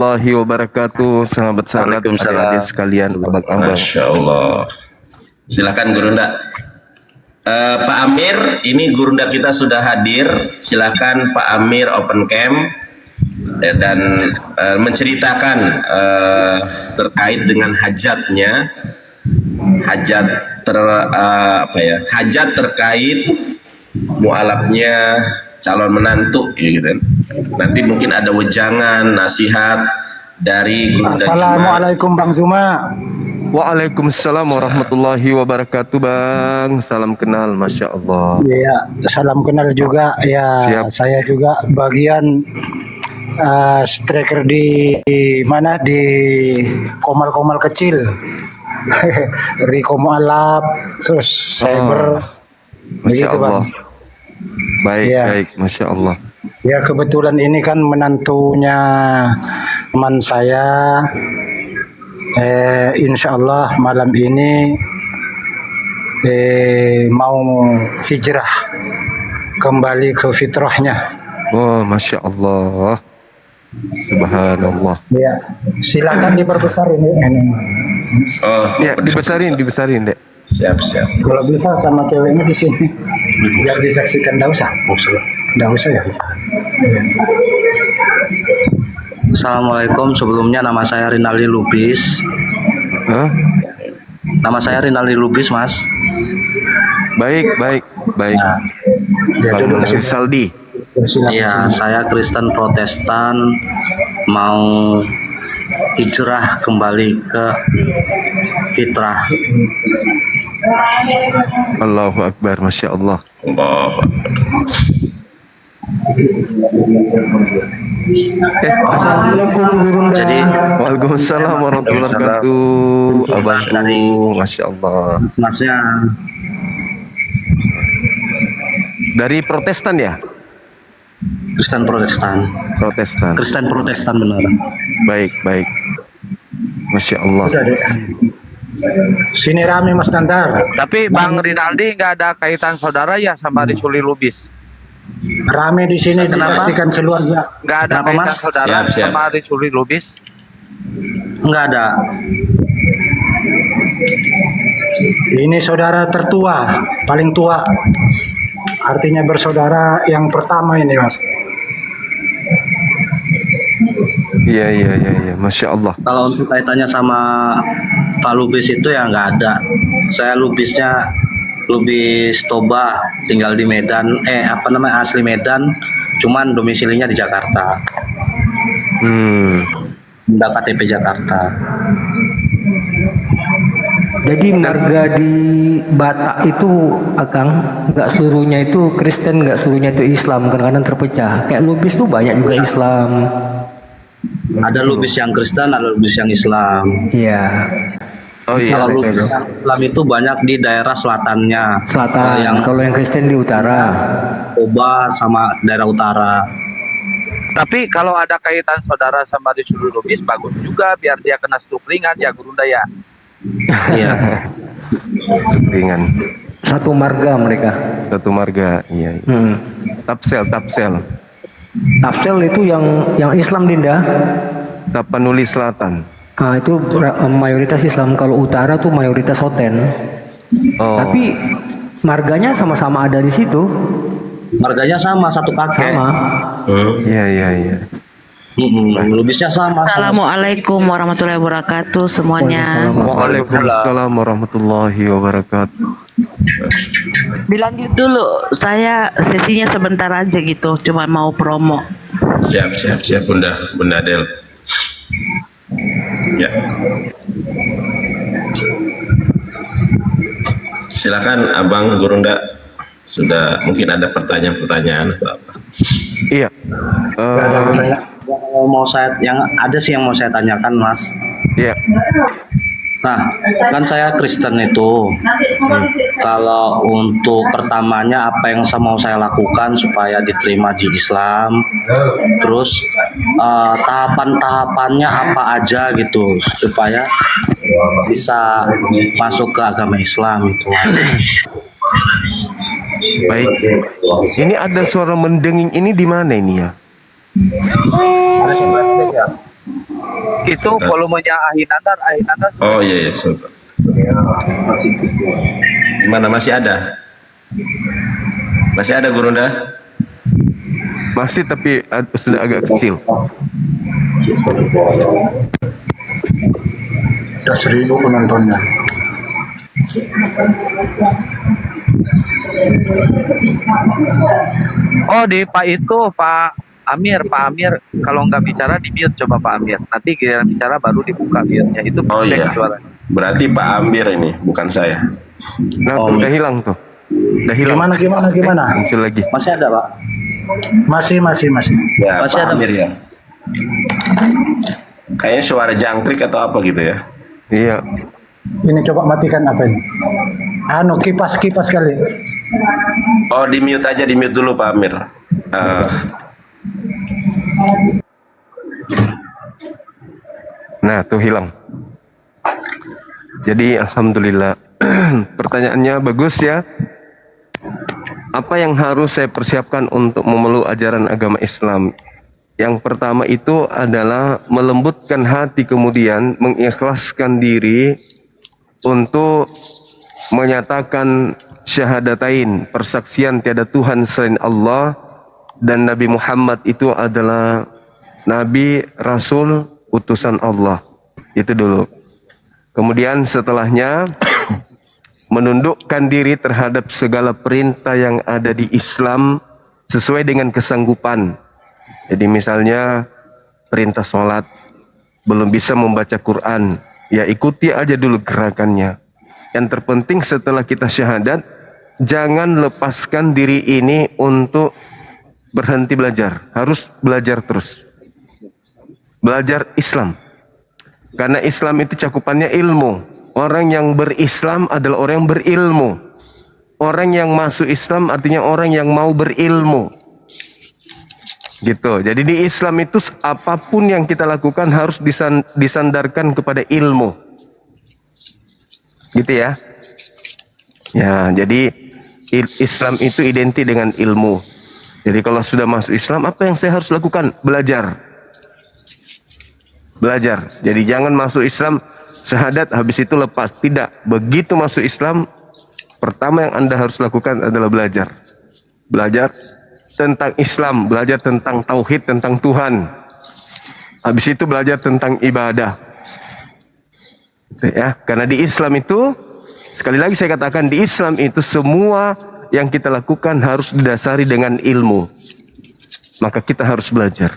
warahmatullahi wabarakatuh, sahabat-sahabat adik-adik sekalian, abang-abang. Masya Allah. Silakan Gurunda. Pak Amir, ini Gurunda kita sudah hadir. Silakan Pak Amir open cam dan menceritakan terkait dengan hajatnya, hajat terkait mualafnya calon menantu, ya gitu kan. Nanti mungkin ada wejangan, nasihat dari Gurunda. Assalamualaikum Bang Zuma. Waalaikumsalam warahmatullahi wabarakatuh, Bang. Salam kenal, Masya Allah. Iya, salam kenal juga. Ya, Siap. saya juga bagian striker di mana, di komal-komal kecil. Riko Mualaf, terus cyber. Masya Begitu, Allah. Bang. Baik, Iya. baik, Masya Allah. Ya, kebetulan ini kan menantunya teman saya. Insya Allah malam ini mau hijrah kembali ke fitrahnya. Oh, Masya Allah. Subhanallah. Ya, silakan diperbesar ini. Oh, Ya, dibesarin, Dek. Siap. Kalau bisa sama ceweknya di sini, biar disaksikan. Nggak usah ya. Assalamualaikum, sebelumnya nama saya Rinaldi Lubis. Hah? Nama saya Rinaldi Lubis, Mas. Baik. Ya, Bang dulu Rizaldi. Iya, saya Kristen Protestan, mau hijrah kembali ke fitrah. Allahu Akbar, Masya Allah. Allah. Assalamualaikum Gurunda. Jadi Waalaikumsalam warahmatullahi wabarakatuh. Abangku, Masya Allah. Masnya Dari Protestan ya? Kristen Protestan. Protestan. Kristen Protestan benar. Baik. Masya Allah. Udah, Dek. Sini rame Mas Dandar. Tapi Bang Rinaldi nggak ada kaitan saudara ya sama Risuli Lubis? Rame di sini, Kenapa? disaksikan keluarga. Nggak ada Kenapa, kaitan Mas? saudara Siap. sama Risuli Lubis? Enggak ada. Ini saudara tertua, paling tua. Artinya bersaudara yang pertama ini, Mas. Iya. Masya Allah. Kalau untuk kaitannya sama Pak Lubis itu ya nggak ada. Saya Lubisnya Lubis Toba, tinggal di Medan. Asli Medan, cuman domisilinya di Jakarta. Udah KTP Jakarta. Jadi marga di Batak itu, Akang, nggak seluruhnya itu Kristen, nggak seluruhnya itu Islam, kadang-kadang terpecah. Kayak Lubis tuh banyak juga Islam. Ada Lubis yang Kristen, ada Lubis yang Islam. Iya, Oh iya. Kalau Lubis yang Islam itu banyak di daerah selatannya. selatan. Yang Kalau yang Kristen di utara. Toba sama daerah utara. Tapi kalau ada kaitan saudara sama Risuli Lubis bagus juga biar dia kena stroke ringan ya Gurunda ya. Iya. Ringan. Satu marga mereka. Satu marga. Iya. Tapsel. Tafsel itu yang Islam, Dinda. Tapanuli Selatan. Nah, itu mayoritas Islam. Kalau utara tuh mayoritas Hoten. Oh. Tapi marganya sama-sama ada di situ. Marganya sama, satu kakek. Sama. Iya. Lubisnya sama. Assalamualaikum warahmatullahi wabarakatuh semuanya. Waalaikumsalam warahmatullahi wabarakatuh. Dilanjut dulu, saya sesinya sebentar aja gitu, cuma mau promo. Siap Bunda Del. Ya. Silakan Abang Gurunda. Sudah mungkin ada pertanyaan atau apa? Iya. Yang ada sih yang mau saya tanyakan, Mas. Iya. Nah, kan saya Kristen itu. Kalau untuk pertamanya apa yang mau saya lakukan supaya diterima di Islam? Terus tahapan-tahapannya apa aja gitu supaya bisa masuk ke agama Islam itu, Mas. Baik. Ini ada suara mendenging ini di mana ini ya? Itu volumenya Ahinandar. Oh iya, sebentar. Gimana, masih ada? Masih ada Gurunda? Masih, tapi sudah agak kecil. Udah 1.000 penontonnya. Oh, di Pak Amir, kalau nggak bicara di mute, coba Pak Amir. Nanti giliran bicara baru dibuka mute-nya. Itu Oh cek iya. suaranya. Berarti Pak Amir ini, bukan saya. Nah, tuh, udah hilang tuh. Udah hilang. Gimana? Muncul lagi. Masih ada, Pak? Masih. Ya, Masih Pak ada, Amir ya. Kayaknya suara jangkrik atau apa gitu ya. Iya. Ini coba matikan apa ini? Kipas kali. Oh, di mute aja, di mute dulu Pak Amir. Nah, tuh hilang. Jadi alhamdulillah. Pertanyaannya bagus ya. Apa yang harus saya persiapkan untuk memeluk ajaran agama Islam? Yang pertama itu adalah melembutkan hati, kemudian mengikhlaskan diri untuk menyatakan syahadatain, persaksian tiada Tuhan selain Allah, dan Nabi Muhammad itu adalah Nabi, Rasul, utusan Allah. Itu dulu. Kemudian setelahnya menundukkan diri terhadap segala perintah yang ada di Islam sesuai dengan kesanggupan. Jadi misalnya perintah sholat, belum bisa membaca Quran, ya ikuti aja dulu gerakannya. Yang terpenting setelah kita syahadat, jangan lepaskan diri ini untuk berhenti belajar. Harus belajar terus. Belajar Islam. Karena Islam itu cakupannya ilmu. Orang yang berislam adalah orang yang berilmu. Orang yang masuk Islam artinya orang yang mau berilmu. Gitu. Jadi di Islam itu apapun yang kita lakukan harus disandarkan kepada ilmu. Gitu ya. Ya, jadi Islam itu identik dengan ilmu. Jadi kalau sudah masuk Islam, apa yang saya harus lakukan? Belajar. Belajar. Jadi jangan masuk Islam syahadat habis itu lepas. Tidak. Begitu masuk Islam, pertama yang Anda harus lakukan adalah belajar. Belajar tentang Islam, belajar tentang tauhid, tentang Tuhan. Habis itu belajar tentang ibadah. Ya, karena di Islam itu, sekali lagi saya katakan, di Islam itu semua yang kita lakukan harus didasari dengan ilmu. Maka kita harus belajar.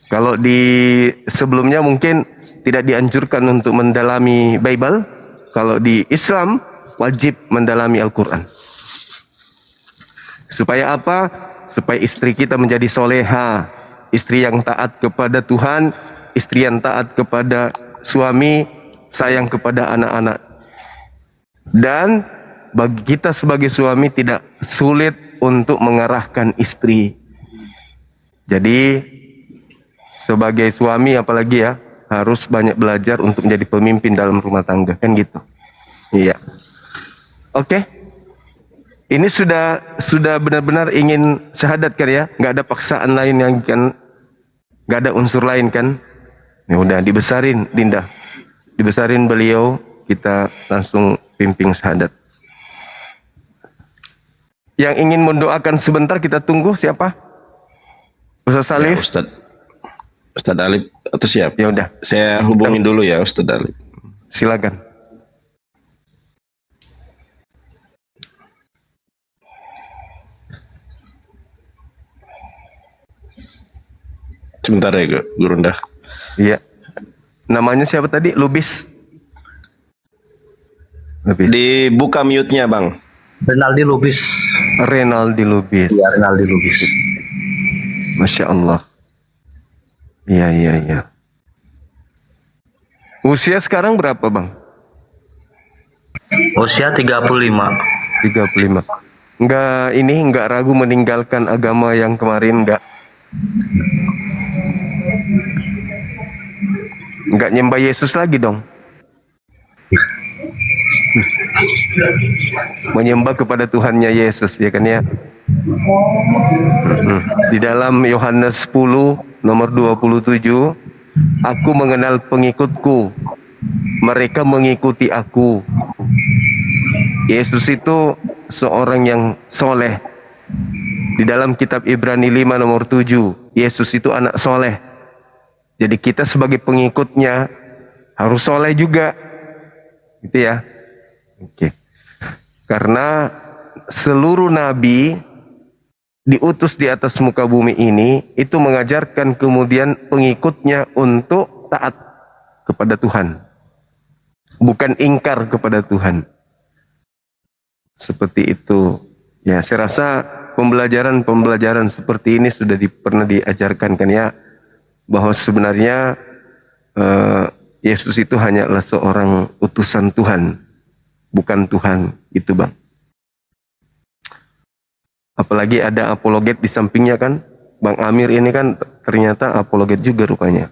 Kalau di sebelumnya mungkin tidak dianjurkan untuk mendalami Bible. Kalau di Islam wajib mendalami Al-Quran. Supaya apa? Supaya istri kita menjadi soleha, istri yang taat kepada Tuhan, istri yang taat kepada suami, sayang kepada anak-anak. Dan bagi kita sebagai suami tidak sulit untuk mengarahkan istri. Jadi sebagai suami apalagi ya, harus banyak belajar untuk menjadi pemimpin dalam rumah tangga, kan gitu. Iya. Oke. Ini sudah benar-benar ingin syahadat kan ya? Nggak ada paksaan lain yang kan, nggak ada unsur lain kan? Ya udah dibesarin, Dinda, dibesarin beliau, kita langsung pimpin syahadat. Yang ingin mendoakan sebentar kita tunggu siapa? Ustaz Salih? Ya, Ustaz Alif atau siap? Ya udah. Saya hubungin dulu ya Ustaz Alif. Silakan. Sebentar ya Gurunda. Iya. Namanya siapa tadi? Lubis. Dibuka mute-nya, Bang. Renaldi Lubis. Renaldi Lubis. Ya, Renaldi Lubis. Masya Allah. Iya. Usia sekarang berapa, Bang? Usia 35. 35. Enggak ragu meninggalkan agama yang kemarin, enggak nyembah Yesus lagi dong. Menyembah kepada Tuhannya Yesus, ya kan ya. Di dalam Yohanes 10 nomor 27 Aku mengenal pengikutku, mereka mengikuti aku. Yesus itu seorang yang soleh. Di dalam kitab Ibrani 5 nomor 7, Yesus itu anak soleh. Jadi kita sebagai pengikutnya harus soleh juga, gitu ya. Oke. Karena seluruh nabi diutus di atas muka bumi ini itu mengajarkan kemudian pengikutnya untuk taat kepada Tuhan, bukan ingkar kepada Tuhan. Seperti itu. Ya, saya rasa pembelajaran seperti ini sudah pernah diajarkan kan ya, bahwa sebenarnya Yesus itu hanyalah seorang utusan Tuhan, bukan Tuhan, itu Bang. Apalagi ada apologet di sampingnya kan, Bang Amir ini kan ternyata apologet juga rupanya.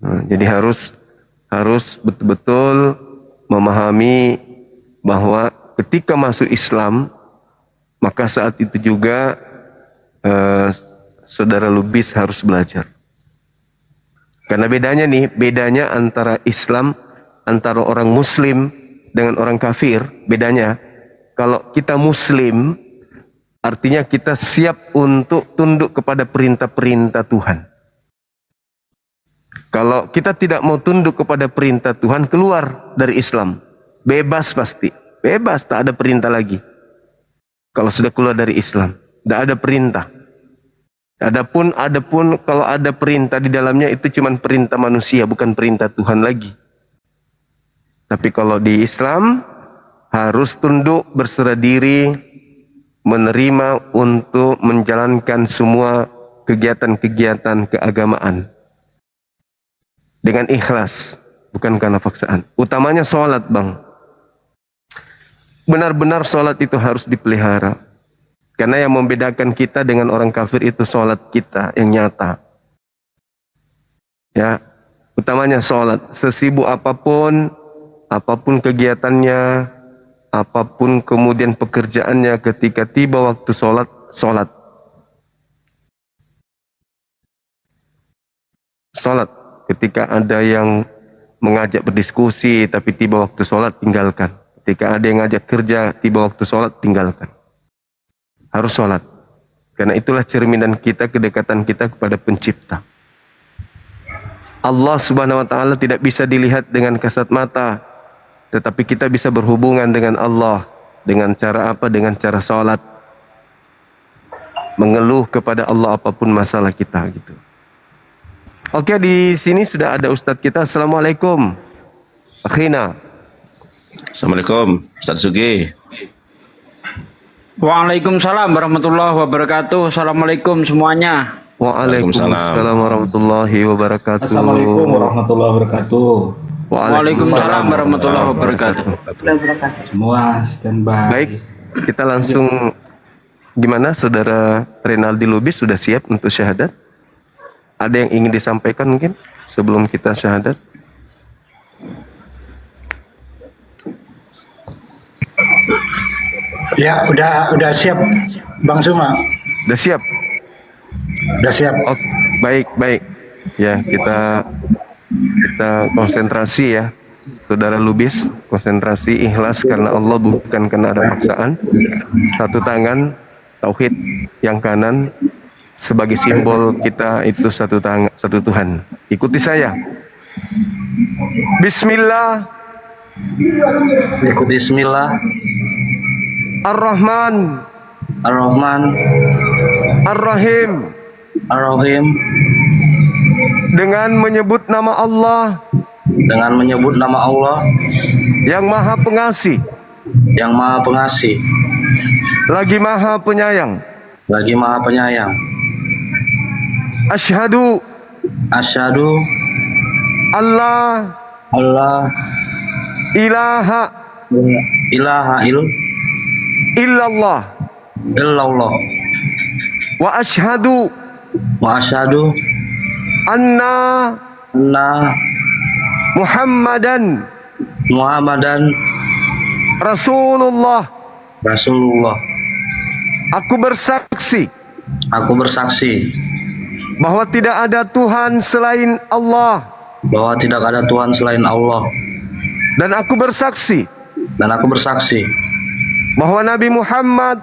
Nah, jadi harus betul-betul memahami bahwa ketika masuk Islam, maka saat itu juga saudara Lubis harus belajar. Karena bedanya antara Islam, antara orang Muslim dengan orang kafir, bedanya. Kalau kita Muslim, artinya kita siap untuk tunduk kepada perintah-perintah Tuhan. Kalau kita tidak mau tunduk kepada perintah Tuhan, keluar dari Islam. Bebas pasti. Bebas, tak ada perintah lagi. Kalau sudah keluar dari Islam, tidak ada perintah. Adapun kalau ada perintah di dalamnya itu cuma perintah manusia, bukan perintah Tuhan lagi. Tapi kalau di Islam harus tunduk, berserah diri, menerima untuk menjalankan semua kegiatan-kegiatan keagamaan dengan ikhlas, bukan karena paksaan. Utamanya sholat Bang. Benar-benar sholat itu harus dipelihara. Karena yang membedakan kita dengan orang kafir itu sholat kita yang nyata. Ya, utamanya sholat. Sesibuk apapun kegiatannya, apapun kemudian pekerjaannya, ketika tiba waktu sholat, sholat. Sholat. Ketika ada yang mengajak berdiskusi, tapi tiba waktu sholat, tinggalkan. Ketika ada yang ngajak kerja, tiba waktu sholat, tinggalkan. Harus sholat. Karena itulah cerminan kita, kedekatan kita kepada pencipta. Allah subhanahu wa ta'ala tidak bisa dilihat dengan kasat mata, tetapi kita bisa berhubungan dengan Allah. Dengan cara apa? Dengan cara sholat. Mengeluh kepada Allah apapun masalah kita gitu. Oke, di sini sudah ada Ustadz kita. Assalamualaikum akhina. Assalamualaikum, Ustaz Sugi. Waalaikumsalam warahmatullahi wabarakatuh. Assalamualaikum semuanya. Waalaikumsalam warahmatullahi wabarakatuh. Assalamualaikum warahmatullahi wabarakatuh. Waalaikumsalam warahmatullahi wabarakatuh. Semua standby. Baik, kita langsung, gimana Saudara Renaldi Lubis sudah siap untuk syahadat? Ada yang ingin disampaikan mungkin sebelum kita syahadat? Ya, udah siap Bang Suma. Sudah siap? Udah siap. Oh, baik. Ya, kita konsentrasi ya. Saudara Lubis, konsentrasi, ikhlas karena Allah, bukan karena ada paksaan. Satu tangan, tauhid, yang kanan sebagai simbol kita itu satu Tuhan. Ikuti saya. Bismillah. Bismillah. Ar-Rahman. Ar-Rahman. Ar-Rahim. Ar-Rahim. Dengan menyebut nama Allah. Dengan menyebut nama Allah Yang Maha Pengasih. yang Maha Pengasih, Lagi Maha Penyayang. lagi Maha Penyayang. Asyhadu Asyhadu Allah Allah ilaha ilaha illallah illallah wa asyhadu wa asyhadu anna anna Muhammadan Muhammadan Rasulullah. Rasulullah. Aku bersaksi Aku bersaksi bahwa tidak ada Tuhan selain Allah, bahwa tidak ada Tuhan selain Allah, dan aku bersaksi bahwa Nabi Muhammad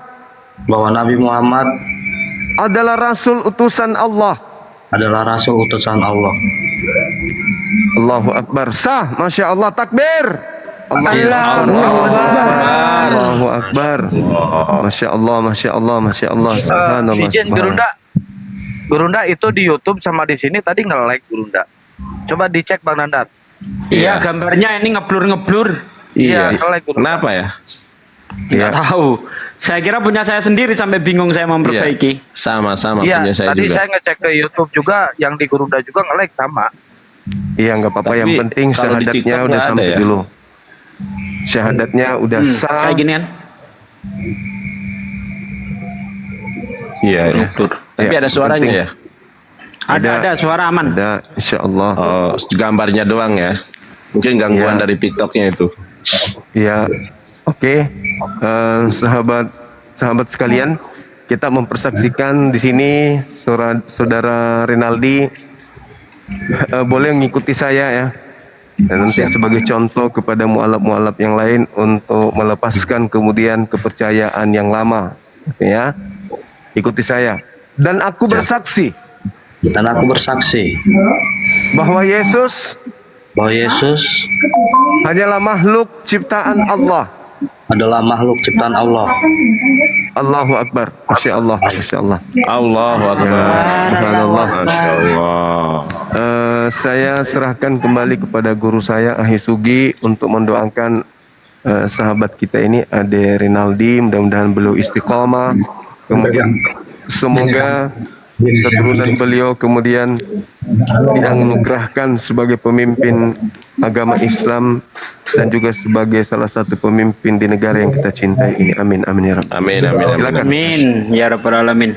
adalah Rasul utusan Allah. Allahu Akbar. Sah, Masya Allah, takbir. Allahu Akbar. Masya Allah, Masya Allah, Masya Allah. Subhanallah. Izin Gurunda itu di YouTube sama di sini tadi nge-like Gurunda. Coba dicek Bang Nandar. Iya, gambarnya ini ngeblur-ngeblur. Iya, nge-like Gurunda. Kenapa ya? Nggak tahu. Saya kira punya saya sendiri sampai bingung saya memperbaiki. Sama-sama Iya, punya saya tadi juga. saya ngecek ke YouTube juga, yang di Gurunda juga nge-like sama. Iya, nggak apa-apa. Tapi Yang penting kalau di syahadatnya TikTok udah nggak ada sampai ya? dulu. Syahadatnya udah sah. Kayak gini kan? Iya, iya. Tapi Ya, ada suaranya penting. ya? Ada suara aman. Ada, Insya Allah. Oh, gambarnya doang ya? Mungkin gangguan Iya. dari TikToknya itu. Ya, oke. Sahabat sekalian, kita mempersaksikan di sini saudara Rinaldi boleh mengikuti saya ya. Dan nanti sebagai contoh kepada mualaf-mualaf yang lain untuk melepaskan kemudian kepercayaan yang lama, ya. Ikuti saya. Dan aku bersaksi bahwa Yesus hanyalah makhluk ciptaan Allah. adalah makhluk ciptaan Allah. Allahu Akbar. Masya Allah. Masya Allah. Allahu Akbar. Subhanallah. Masya Allah. Saya serahkan kembali kepada guru saya Ahi Sugi untuk mendoakan sahabat kita ini Ade Rinaldi, mudah-mudahan beliau istiqomah. Kemudian semoga keturunan beliau kemudian dianugerahkan sebagai pemimpin agama Islam dan juga sebagai salah satu pemimpin di negara yang kita cintai ini. Amin amin ya rabbal Amin, amin, amin. Silakan. Amin ya rabbal alamin.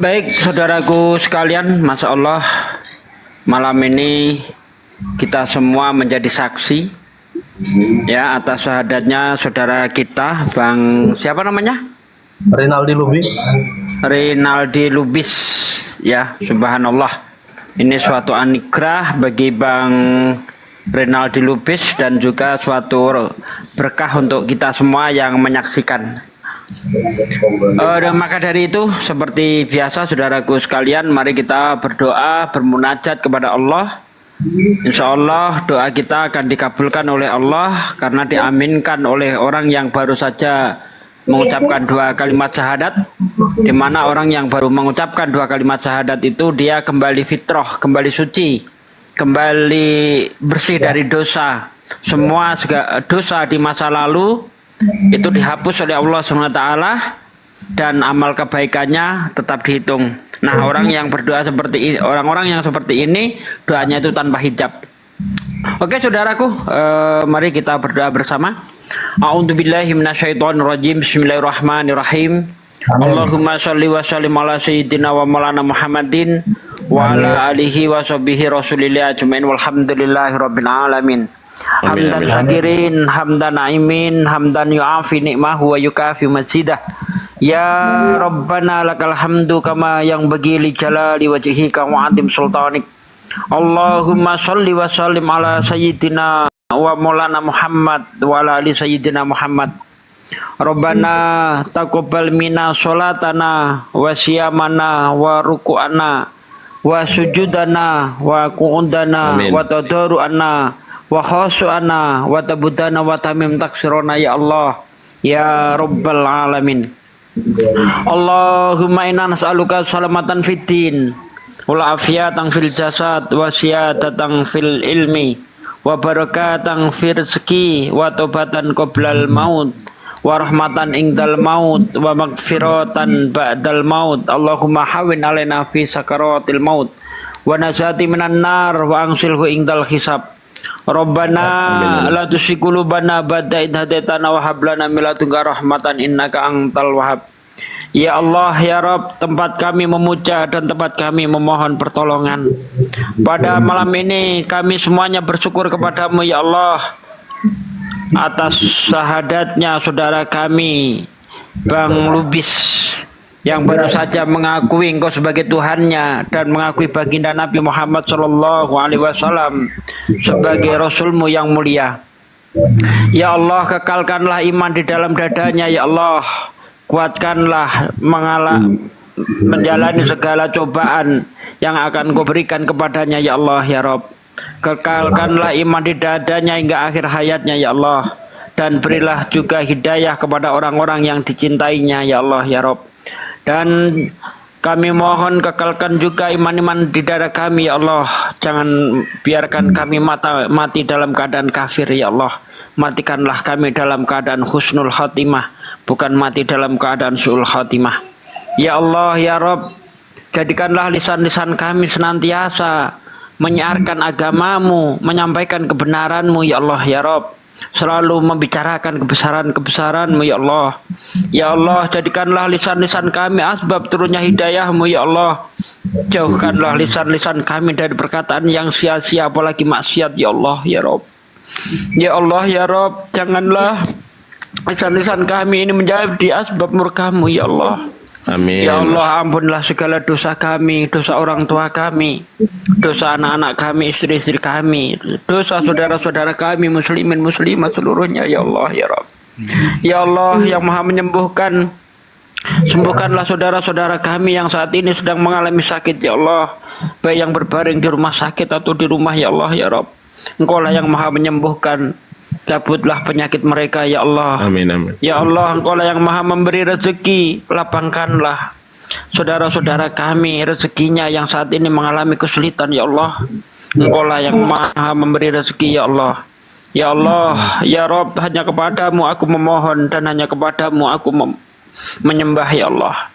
Baik saudaraku sekalian, Masya Allah, malam ini kita semua menjadi saksi ya atas syahadatnya saudara kita Bang siapa namanya? Rinaldi Lubis. Rinaldi Lubis ya, subhanallah. Ini suatu anugerah bagi Bang Rinaldi Lubis dan juga suatu berkah untuk kita semua yang menyaksikan. Dan maka dari itu seperti biasa saudaraku sekalian, mari kita berdoa bermunajat kepada Allah. Insya Allah doa kita akan dikabulkan oleh Allah karena diaminkan oleh orang yang baru saja mengucapkan dua kalimat syahadat, di mana orang yang baru mengucapkan dua kalimat syahadat itu dia kembali fitrah, kembali suci, kembali bersih dari dosa. Semua dosa di masa lalu itu dihapus oleh Allah SWT dan amal kebaikannya tetap dihitung. Nah, orang yang berdoa seperti ini, orang-orang yang seperti ini doanya itu tanpa hijab. Oke saudaraku, mari kita berdoa bersama. A'udzubillahi minasyaitonirrajim. Bismillahirrahmanirrahim. Allahumma sholli wa sallim ala sayyidina wa maulana Muhammadin wa ala alihi wa sahbihi rasulillah ajmain walhamdulillahi rabbil alamin. Hamdan syakirin, hamdan naimin, hamdan yu'afi ni'mahu wa yukafi mazidah. Ya Rabbana lakal hamdu kama yang bagi li jalali wajhika wa adim sultanik. Allahumma sholli wa sallim ala sayyidina wa maulana Muhammad wa ala ali sayyidina Muhammad. Rabbana taqabbal minna sholatana wa siyamana wa ruku'ana wa sujudana wa qu'udana wa tadaru'ana wa khasu'ana wa tabudana wa tamim taksirona ya Allah ya Rabbal alamin. Allahumma inna nas'aluka salamatan fid din wal afiyatan fil jasad wa siyadatan fil ilmi wa barakatan fil rizqi wa taubatan qoblal maut wa rahmatan indal maut wa magfiratan ba'dal maut. Allahumma hawin alaina fi sakaratil maut wa najati minan nar wa angsilhu indal hisab. Rabbana la tuzigh qulubana ba'da idh hadaitana wa hab lana min ladunka rahmatan innaka antal wahhab. Ya Allah, ya Rabb, tempat kami memuja dan tempat kami memohon pertolongan. Pada malam ini kami semuanya bersyukur kepadamu ya Allah atas syahadatnya saudara kami Bang Lubis yang baru saja mengakui Engkau sebagai Tuhannya dan mengakui baginda Nabi Muhammad Shallallahu Alaihi Wasallam sebagai Rasulmu yang mulia. Ya Allah, kekalkanlah iman di dalam dadanya, ya Allah. Kuatkanlah menjalani segala cobaan yang akan Kau berikan kepadanya, ya Allah, ya Rob. Kekalkanlah iman di dadanya hingga akhir hayatnya, ya Allah. Dan berilah juga hidayah kepada orang-orang yang dicintainya, ya Allah, ya Rob. Dan kami mohon kekalkan juga iman-iman di dada kami, ya Allah. Jangan biarkan kami mati dalam keadaan kafir, ya Allah. Matikanlah kami dalam keadaan husnul khatimah, bukan mati dalam keadaan su'ul khatimah. Ya Allah, ya Rob, jadikanlah lisan-lisan kami senantiasa menyiarkan agamamu, menyampaikan kebenaranmu, ya Allah, ya Rob. Selalu membicarakan kebesaran-kebesaranmu, ya Allah. Ya Allah, jadikanlah lisan-lisan kami asbab turunnya hidayahmu, ya Allah. Jauhkanlah lisan-lisan kami dari perkataan yang sia-sia, apalagi maksiat, ya Allah, ya Rob. Ya Allah, ya Rob, janganlah lisan-lisan kami ini menjadi asbab murkamu, ya Allah. Amin. Ya Allah, ampunlah segala dosa kami, dosa orang tua kami, dosa anak-anak kami, istri-istri kami, dosa saudara-saudara kami, muslimin muslimat seluruhnya, ya Allah, ya Rabb. Ya Allah yang Maha menyembuhkan, sembuhkanlah saudara-saudara kami yang saat ini sedang mengalami sakit, ya Allah, baik yang berbaring di rumah sakit atau di rumah, ya Allah, ya Rabb. Engkaulah yang Maha menyembuhkan. Cabutlah penyakit mereka, ya Allah. Amin, amin. Ya Allah, Engkaulah yang Maha memberi rezeki. Lapangkanlah saudara-saudara kami rezekinya yang saat ini mengalami kesulitan, ya Allah. Engkaulah yang Maha memberi rezeki, ya Allah. Ya Allah, ya Rob, hanya kepadamu aku memohon dan hanya kepadamu aku menyembah, ya Allah.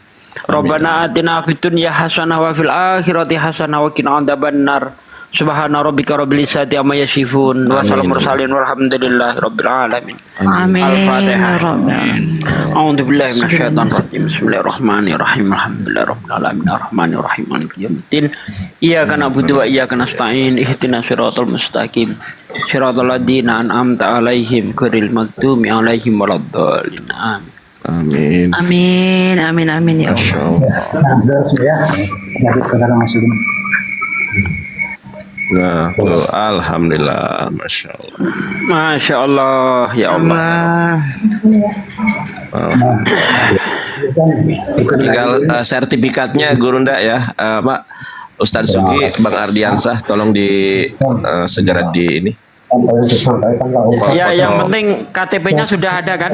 Rabbana atina fid dunya hasanah wa fil akhirati hasanah wa qina adzabannar. Subhana rabbika rabbil izzati amma yasifun wa salamun mursalin walhamdulillahi rabbil alamin. Amin. Al-Fatihah. A'udzu billahi minasyaitonir rajim. Bismillahirrahmanirrahim. Alhamdulillahi rabbil alamin arrahmanir rahim maliki yaumiddin. Iyyaka na'budu wa iyyaka nasta'in. Ihdinas siratal mustaqim. Siratal ladzina an'amta 'alaihim ghairil maghdubi 'alaihim waladdallin. Amin. Amin. Amin ya Allah. Ya, jadi saudara muslim. Nah, tuh, alhamdulillah, masya Allah. Masya Allah, ya Allah. Tinggal sertifikatnya Gurunda ya, Pak Ustadz Sugi, Bang Ardiansah, tolong segera di ini. Ya, yang penting KTP-nya sudah ada kan?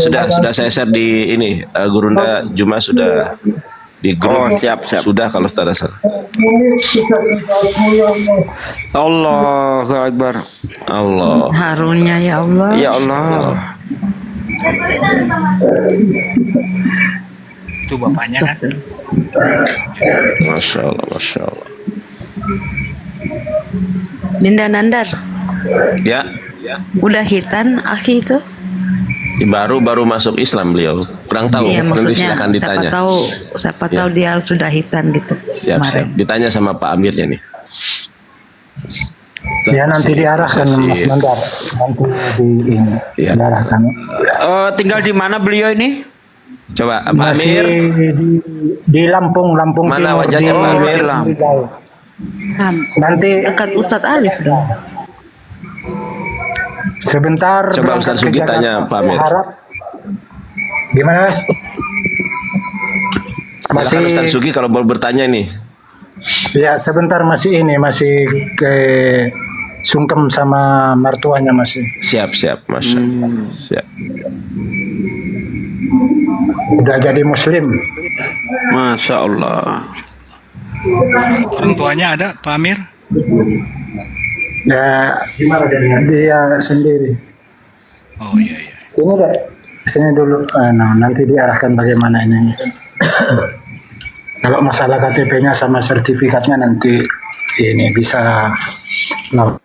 Sudah saya share di ini, Gurunda Juma sudah di grup. Siap. Sudah kalau sudah salah. Allahu Akbar. Allah. Harunnya ya Allah. Ya Allah. Itu bapaknya kan? Masya Allah, masya Allah. Dinda Nandar. Ya. Udah hitan akhi itu? Baru masuk Islam beliau, kurang tahu. Iya, Nanti maksudnya silakan ditanya. siapa tahu dia sudah hitan gitu. Siap. Ditanya sama Pak Amirnya nih. Ya nanti diarahkan Mas Nandar, nanti Ya. diarahkan. Tinggal di mana beliau ini? Coba Pak Masih Amir, di Lampung mana Timur, wajahnya di Pak Amir? Nanti Dekat Ustadz Alif dong. sebentar. Coba Ustadz Sugi tanya Pak Amir. Gimana Mas? Masih Ustadz Sugi kalau mau bertanya nih. Ya sebentar masih ke sungkem sama mertuanya masih. Siap, masya Allah. Siap. Udah jadi muslim. Masya Allah. Orang tuanya ada, Pak Amir? Ya dia sendiri. Oh iya. Ini deh, sini dulu. Nanti diarahkan bagaimana ini. Kalau masalah KTP-nya sama sertifikatnya nanti ini bisa langsung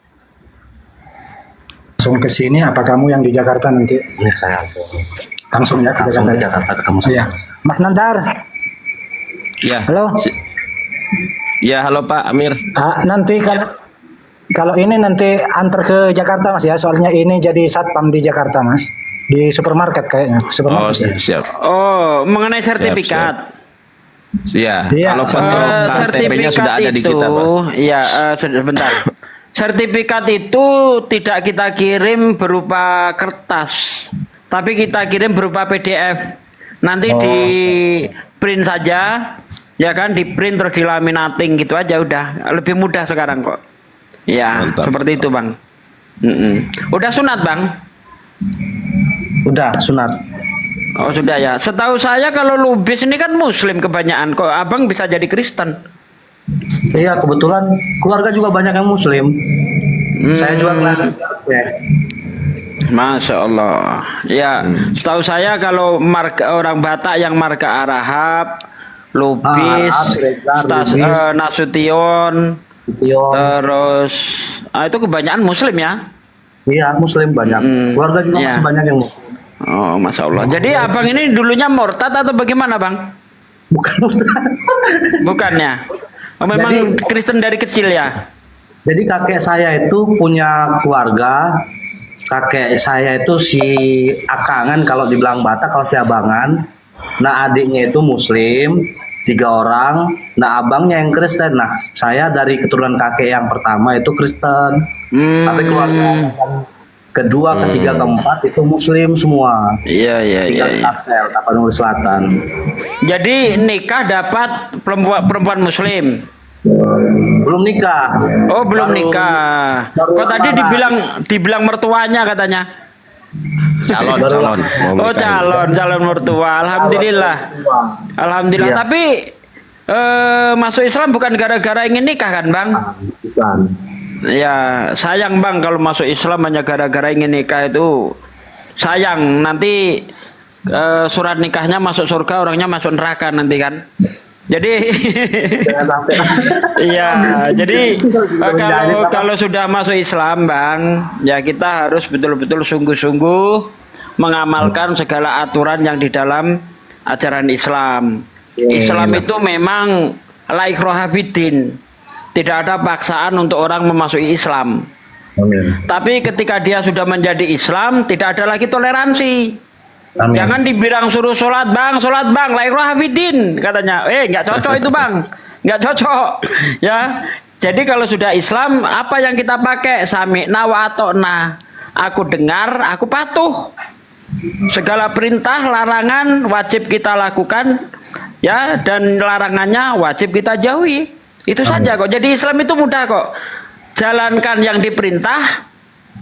ke sini. Apa kamu yang di Jakarta nanti? Ya, saya Langsung ya ke Jakarta. ketemu Iya. Mas Nandar. Ya. Halo. Ya, halo Pak Amir. Nanti kalau ini nanti antar ke Jakarta Mas ya. Soalnya ini jadi satpam di Jakarta Mas. Di supermarket kayaknya. Oh, siap. Oh, mengenai sertifikat. Iya, Iya, kalau foto KTP-nya Sertifikat sudah ada di itu, kita, Bos. iya, sebentar. Sertifikat itu tidak kita kirim berupa kertas, tapi kita kirim berupa PDF. Nanti di print saja, ya kan, di print terus dilaminating gitu aja udah. Lebih mudah sekarang kok. Ya, Mantap. seperti itu Bang. Udah sunat Bang? Udah sunat. Oh sudah ya. Setahu saya kalau Lubis ini kan Muslim kebanyakan. Kok Abang bisa jadi Kristen? Iya, kebetulan keluarga juga banyak yang Muslim. Saya juga kelihatan. Masya Allah. Ya, setahu saya kalau marga orang Batak yang marga Arahap, Lubis, Arahap, Siregar, Stas, Lubis. Nasution, Iya, terus itu kebanyakan Muslim ya. iya Muslim banyak. Keluarga juga Iya. masih banyak yang Muslim. Oh, Masya Allah. Jadi Abang ini dulunya murtad atau bagaimana Bang? Bukan. Bukannya. Oh, memang Jadi- Kristen dari kecil ya. Jadi kakek saya itu punya keluarga. Kakek saya itu si Akangan kalau dibilang Batak, kalau si Abangan. Nah adiknya itu Muslim, 3 orang. Nah abangnya yang Kristen. Nah saya dari keturunan kakek yang pertama itu Kristen. Tapi keluarga yang kedua, ketiga, keempat itu Muslim semua. Iya, iya, iya. Tinggal iya. Tangsel, Tapanuli Selatan. Jadi nikah dapat perempuan Muslim. Belum nikah. Oh, belum Baru- nikah. baru Kok tadi lamaran. dibilang mertuanya katanya. Calon. Oh, calon mertua. Alhamdulillah. Alhamdulillah. Iya. Tapi masuk Islam bukan gara-gara ingin nikah kan, Bang? Bukan. Ya, sayang Bang kalau masuk Islam hanya gara-gara ingin nikah itu sayang. Nanti surat nikahnya masuk surga, orangnya masuk neraka nanti kan. Jadi Jangan sampai. iya, jadi kalau sudah masuk Islam, Bang, ya kita harus betul-betul sungguh-sungguh mengamalkan segala aturan yang di dalam ajaran Islam. Islam itu memang la ikraha fiddin. Tidak ada paksaan untuk orang memasuki Islam. Tapi ketika dia sudah menjadi Islam, tidak ada lagi toleransi. Amin. Jangan dibilang suruh sholat bang, la ikraha fiddin katanya. Nggak cocok itu bang, nggak cocok. Ya, jadi kalau sudah Islam, apa yang kita pakai? Sami'na wa ata'na. Aku dengar, aku patuh. Segala perintah, larangan wajib kita lakukan, ya, dan larangannya wajib kita jauhi. Itu saja kok. Jadi Islam itu mudah kok. Jalankan yang diperintah,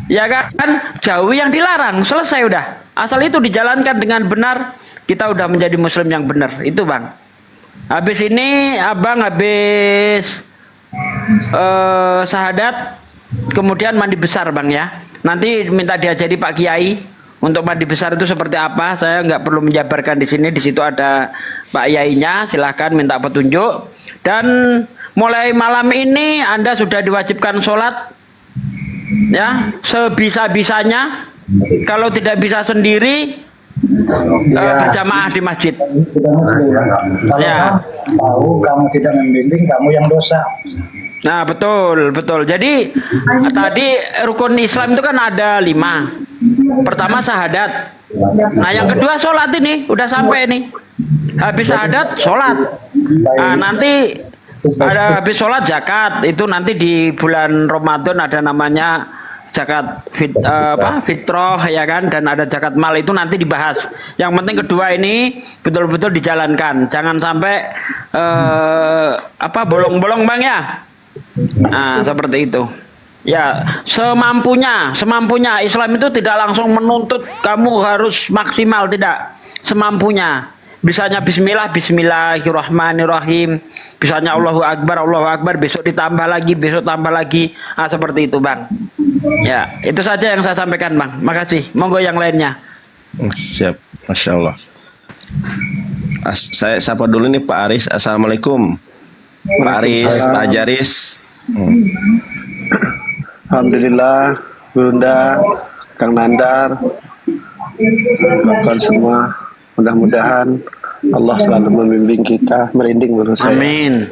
ya kan, jauhi yang dilarang, selesai udah. Asal itu dijalankan dengan benar, kita udah menjadi Muslim yang benar. Itu bang. Habis ini abang habis syahadat, kemudian mandi besar bang ya. Nanti minta diajari Pak Kiai untuk mandi besar itu seperti apa. Saya nggak perlu menjabarkan di sini. Di situ ada Pak Yainya. Silahkan minta petunjuk. Dan mulai malam ini Anda sudah diwajibkan sholat, ya, sebisa-bisanya. Kalau tidak bisa sendiri, berjamaah di masjid. Kalau Ya. tahu kamu tidak membimbing, kamu yang dosa. Nah betul. Jadi tadi rukun Islam itu kan ada 5. Pertama syahadat. Nah yang kedua sholat ini udah sampai nih. Habis syahadat sholat. Nah, nanti ada habis sholat zakat. Itu nanti di bulan Ramadan ada namanya zakat fitrah ya kan, dan ada zakat mal, itu nanti dibahas. Yang penting kedua ini betul-betul dijalankan. Jangan sampai bolong-bolong bang ya. Nah, seperti itu. Ya, semampunya. Islam itu tidak langsung menuntut kamu harus maksimal, tidak. Semampunya. Bisanya bismillahirrahmanirrahim. Bisanya Allahu Akbar, besok ditambah lagi, besok tambah lagi. Nah, seperti itu, Bang. Ya, itu saja yang saya sampaikan, Bang. Makasih. Monggo yang lainnya. Siap, Masya Allah. Saya sapa dulu nih Pak Aris. Assalamualaikum. Pak Aris, Pak Jaris. Alhamdulillah, Bunda, Kang Nandar, kawan semua, mudah-mudahan Allah selalu membimbing kita. Merinding menurut saya. Amin.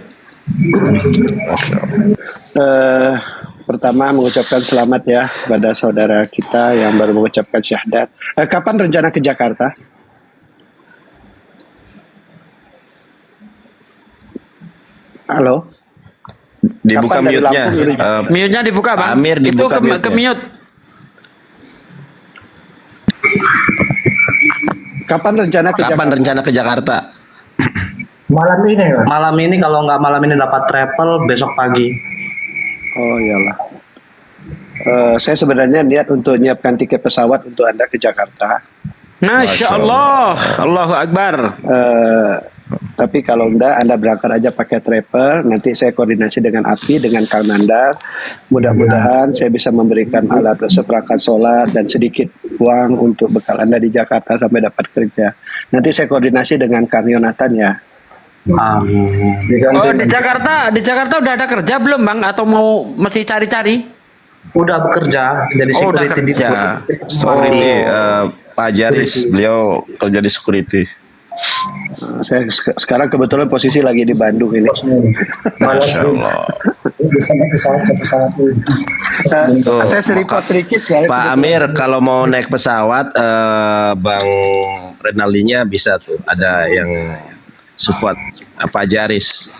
Pertama mengucapkan selamat ya pada saudara kita yang baru mengucapkan syahadat. Kapan rencana ke Jakarta? Halo. Dibuka Kapan dari mute-nya. Lampung Mute-nya dibuka, Pak Bang. Amir Itu dibuka ke mute-nya. mute. Kapan rencana ke Kapan Jakarta? rencana ke Jakarta? Malam ini Pak. Malam ini kalau nggak malam ini dapat travel, besok pagi. Oh iyalah. Saya sebenarnya niat untuk nyiapkan tiket pesawat untuk Anda ke Jakarta. Masya Allah. Allahu Akbar. Tapi kalau enggak, Anda berangkat aja pakai travel. Nanti saya koordinasi dengan Api, dengan Kang Nandar. Mudah-mudahan saya bisa memberikan alat seperangkat solar dan sedikit uang untuk bekal Anda di Jakarta sampai dapat kerja. Nanti saya koordinasi dengan Kang Yonatan ya. Oh, di Jakarta udah ada kerja belum, Bang? Atau mau masih cari-cari? Udah bekerja jadi Oh, udah security di kerja. Security, Pak Jaris, beliau kerja di security. Saya sekarang kebetulan posisi lagi di Bandung ini. Masya Allah. Tuh. Saya sedikit saya. Pak Amir, kalau mau naik pesawat, Bang Renaldinya bisa tuh. Ada yang support Pak Jaris.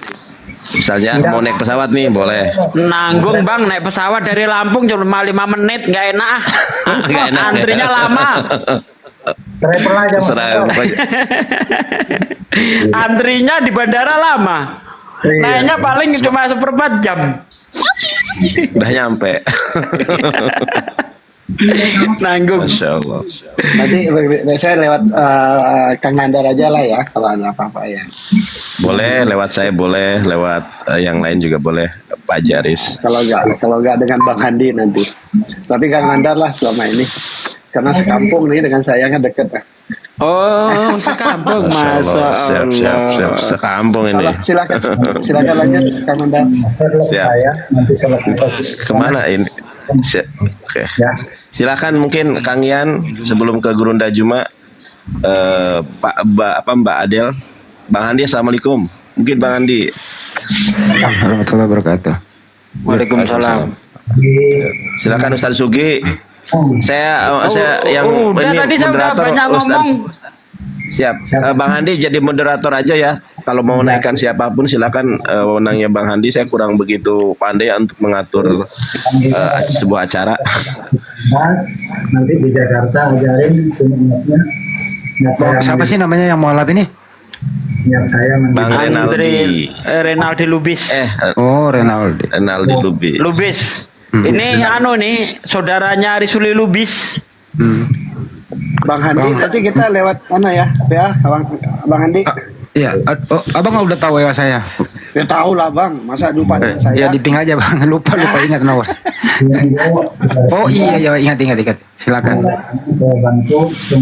Misalnya mau naik pesawat nih, boleh. Nanggung, Bang, naik pesawat dari Lampung cuma 5 menit, nggak enak ah. Nggak enak, ya? Antrinya lama. Travel aja Mas. Terserah, pokoknya. Antrinya di bandara lama. Naiknya paling cuma 1/4 jam. Udah nyampe. Nanggung. Masya Allah. Nanti saya lewat Kang Nandar aja lah ya kalau ada apa-apa ya. Boleh lewat saya, boleh lewat yang lain juga boleh. Pak Jaris. Kalau nggak dengan Bang Handi nanti. Tapi Kang Nandar lah selama ini. Karena sekampung nih dengan saya kan deket. Oh, sekampung, Masya Allah. Siap. Sekampung ini. Silakan lanjut Kang Nandar. Siap. Nanti saya Kemana ini? Oke. Silakan mungkin Kang Yan sebelum ke Gurunda Juma. Mbak Adel, Bang Handi, assalamualaikum. Mungkin Bang Handi. Warahmatullahi wabarakatuh. Waalaikumsalam. Silakan Ustaz Sugi. Saya yang udah ini tadi saya udah moderator banyak Ustaz. ngomong. Siap. Bang Handi jadi moderator aja ya. Kalau mau naikkan siapapun silakan, wewenangnya Bang Handi. Saya kurang begitu pandai untuk mengatur sebuah acara. nanti di Jakarta ajarin ingatnya. Siapa sih namanya yang mualaf ini? Niat saya Bang Renaldi. Renaldi Lubis. Oh, Renaldi. Renaldi Lubis. Lubis. Ini nih saudaranya Risuli Lubis. Bang Handi, nanti kita lewat mana ya Bang Handi. Iya, abang udah tahu ya saya. Ya tahu lah Bang, masa lupa dengan saya. Ya diting aja Bang, lupa ingat nomor. Oh iya ingat. Silakan.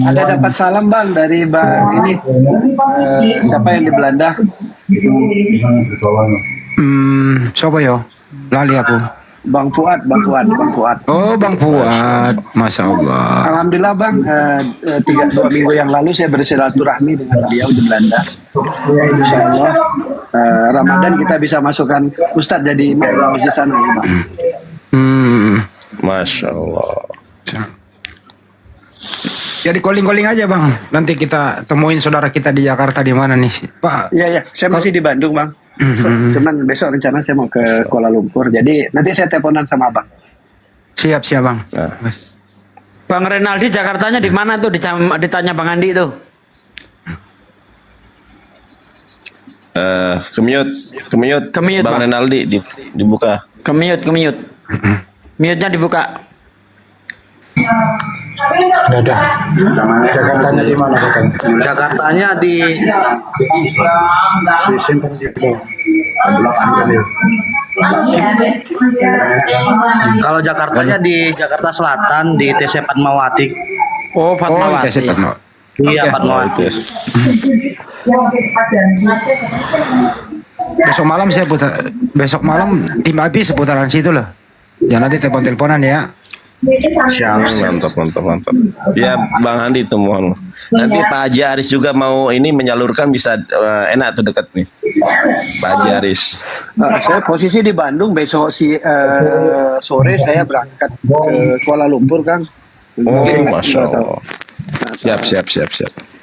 Ada dapat salam Bang dari Bang ini. Siapa yang di Belanda? Siapa yo? Lali aku. Bang Fuad. Oh, Bang Fuad. Masya Allah. Alhamdulillah Bang, 2 minggu yang lalu saya bersilaturahmi dengan beliau di Belanda. Insya Allah Ramadan kita bisa masukkan Ustadz jadi imam di sana ya Bang. Masya Allah. Ya di calling aja Bang. Nanti kita temuin saudara kita di Jakarta di mana nih, Pak? Iya, saya masih di Bandung Bang. Cuman besok rencana saya mau ke Kuala Lumpur. Jadi nanti saya teleponan sama Abang. Siap Bang. Bang Renaldi Jakartanya di mana tuh? Ditanya Bang Andi tuh. Kemute Bang Renaldi dibuka. Kemute. Mute-nya dibuka. Ada. Jakartanya di mana Jakartanya di kalau Jakartanya di Jakarta Selatan di TC Fatmawati. Oh, Fatmawati. Iya, Fatmawati. Besok malam tim Api seputaran situ lah. Ya nanti telepon-teleponan ya. Siap. Mantap. Ya Bang Handi itu mohon. Nanti Pak Haji Aris juga mau ini menyalurkan bisa enak tuh dekat nih. Pak Haji Aris. Saya posisi di Bandung, besok sore saya berangkat ke Kuala Lumpur Kang. Oh, Masya Allah. Siap.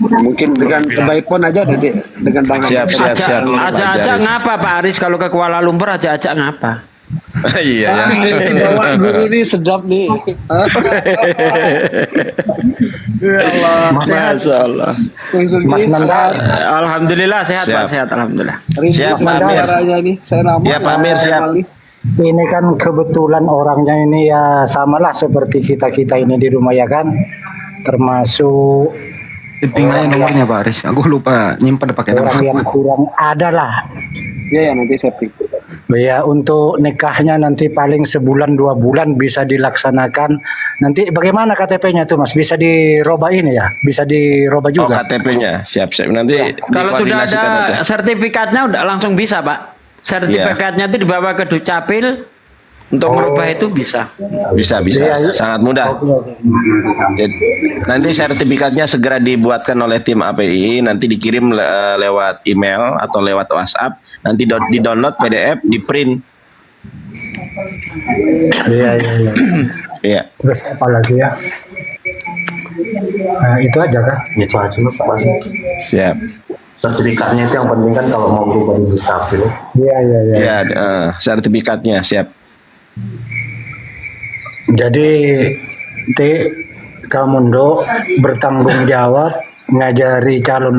Mungkin dengan kebaik pun aja dengan Bang Siap. Ajak-ajak ngapa Pak Aris kalau ke Kuala Lumpur ajak-ajak ngapa? Iya ya. Bawa guru nih sedap nih. Masya Allah. Mas Nanda, Alhamdulillah sehat Siap. Pak, sehat alhamdulillah. Siap, Pak Amir. Nih. Saya nama. Ya, Pak Amir, siap. ini kan kebetulan orangnya ini ya samalah seperti kita ini di rumah ya kan, termasuk Tinggalnya nomornya Pak Aris. Aku lupa nyimpan pakai nama. orang yang kurang ada lah. Ya nanti saya pik. Ya untuk nikahnya nanti paling sebulan 2 bulan bisa dilaksanakan. Nanti bagaimana KTP-nya tuh Mas? Bisa dirubah ini ya? Bisa dirubah Oh, juga? KTP-nya. Siap. Nanti Kalau sudah dikoordinasikan ada aja. sertifikatnya udah langsung bisa Pak. Sertifikatnya itu dibawa ke Dukcapil untuk merubah itu bisa. Bisa. Sangat mudah. Jadi, nanti sertifikatnya segera dibuatkan oleh tim API, nanti dikirim lewat email atau lewat WhatsApp, nanti di-download PDF, di-print. Iya. Iya. Terus apa lagi ya? Nah, itu aja kan? Itu aja Mas. Siap. Sertifikatnya itu yang penting kan kalau mau berubah di Dukcapil. Iya. Ya, sertifikatnya siap. Jadi Kamundo bertanggung jawab ngajari calon